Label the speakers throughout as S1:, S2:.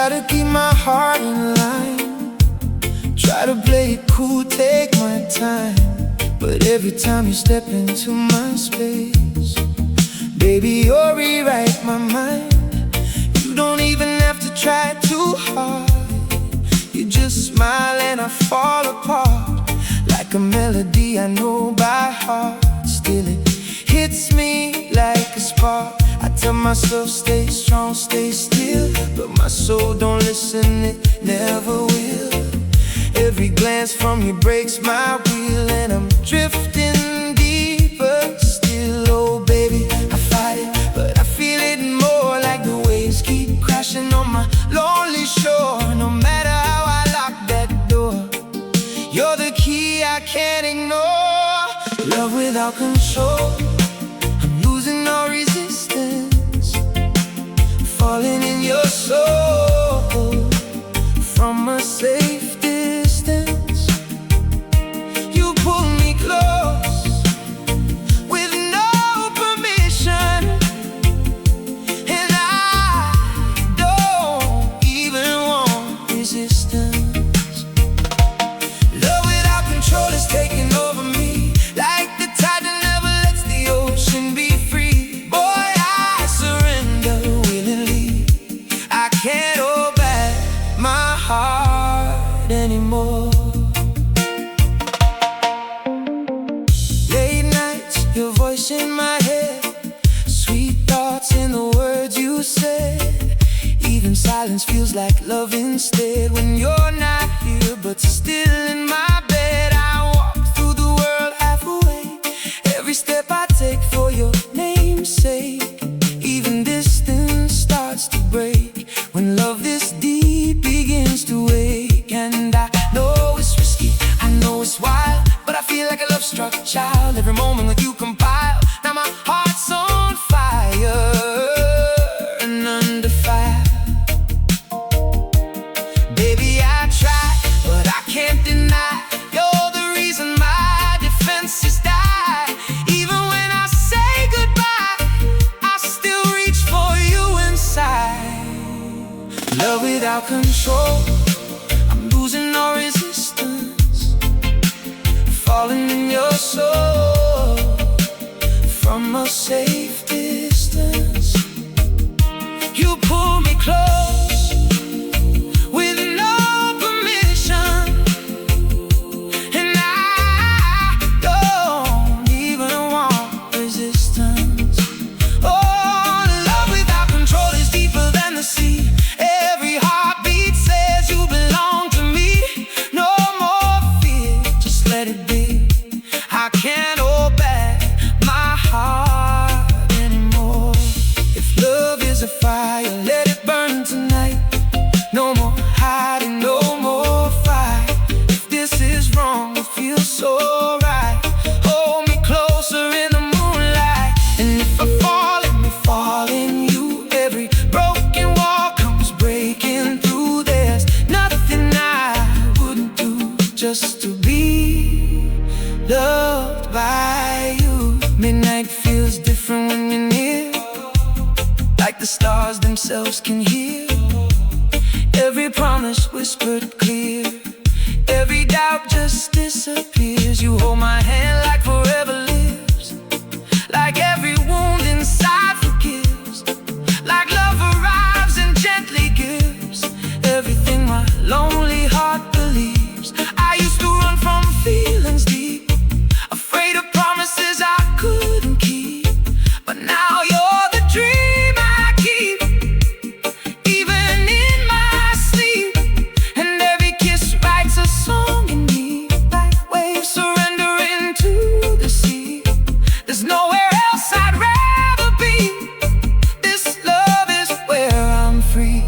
S1: try to keep my heart in line, try to play it cool, take my time. But every time you step into my space, baby, you rewrite my mind. You don't even have to try too hard. You just smile and I fall apart, like a melody I know by heart. Still it hits me like a spark. I tell myself stay strong, stay still, but my soul don't listen, it never will. Every glance from you breaks my will, and I'm drifting deeper still. Oh baby, I fight it, but I feel it more, like the waves keep crashing on my lonely shore. No matter how I lock that door, you're the key I can't ignore. Love without control, I'm losing all resistance, falling in your soul from a safe distance. You pull me close with no permission, and I don't even want resistance. Love without control is taking over me, like the tide that never lets the ocean be free. Boy, I surrender willingly. I can't hold back my heart anymore. Late nights, your voice in my head, sweet thoughts in the words you said. Even silence feels like love instead when you're not here, but still in my bed. I walk through the world half awake, every step I take for your name's sake. Even distance starts to break when love this deep begins to wake. And I know it's risky, I know it's wild, but I feel like a love-struck child. Every moment with you compile. Now my heart's on fire and under fire. Baby, I try, but I can't deny you're the reason my defenses die. Even when I say goodbye, I still reach for you inside. Love without control, I'm losing all resistance, falling in your soul from a safe distance. You pull me close with no permission, and I don't even want resistance. Oh, love without control is deeper than the sea. Every heartbeat says you belong to me. No more fear, just let it be. I can't hold back my heart anymore. If love is a fire, let it burn tonight. No more hiding, no more fight. If this is wrong, it feels so right. Hold me closer in the moonlight, and if I fall, let me fall in you. Every broken wall comes breaking through. There's nothing I wouldn't do just to be loved by you. Midnight feels different when you're near, like the stars themselves can hear. Every promise whispered clear, every doubt just disappears. You hold my hand like forever lives, like every wound inside forgives, like love arrives and gently gives everything my lonely heart believes. I used to run from feelings deep, afraid of promises I couldn't keep, but now you're the dream I keep, even in my sleep. And every kiss writes a song in me, like waves surrendering to the sea. There's nowhere else I'd rather be. This love is where I'm free.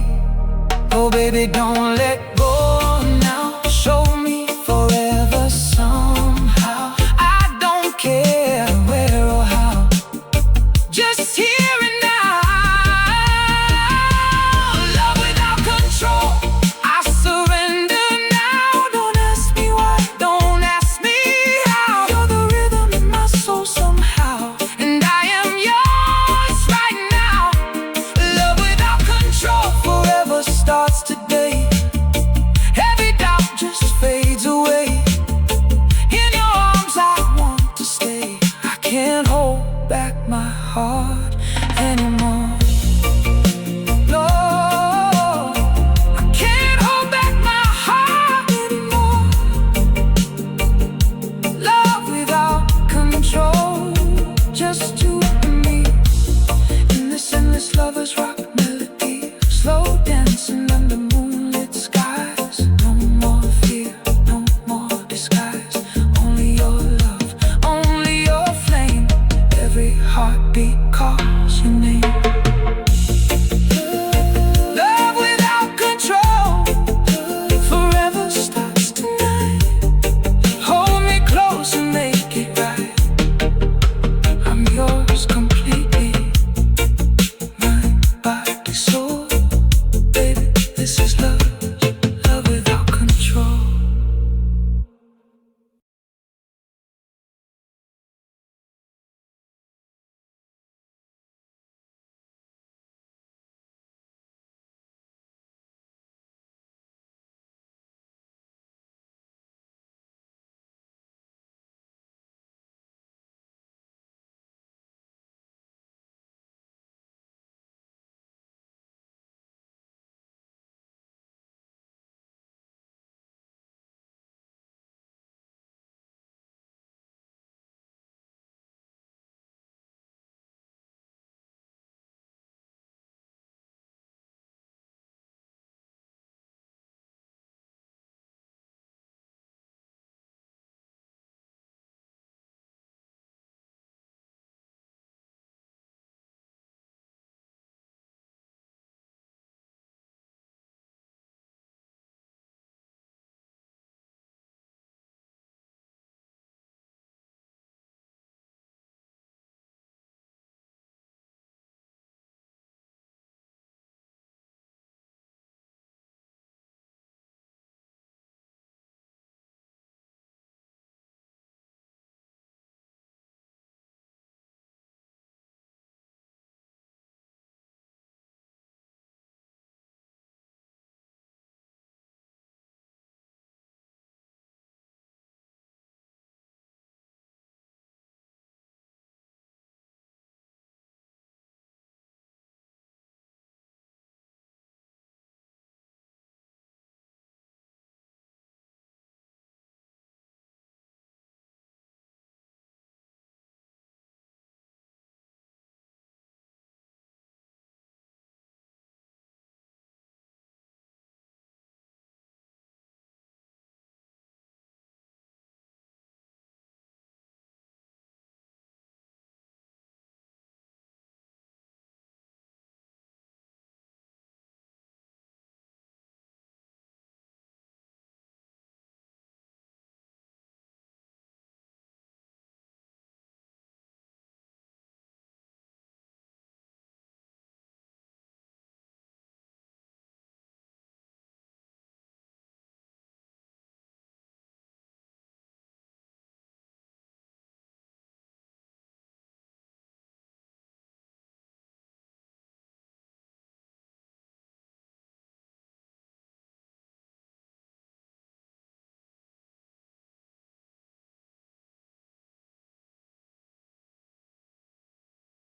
S1: Oh baby, don't let go.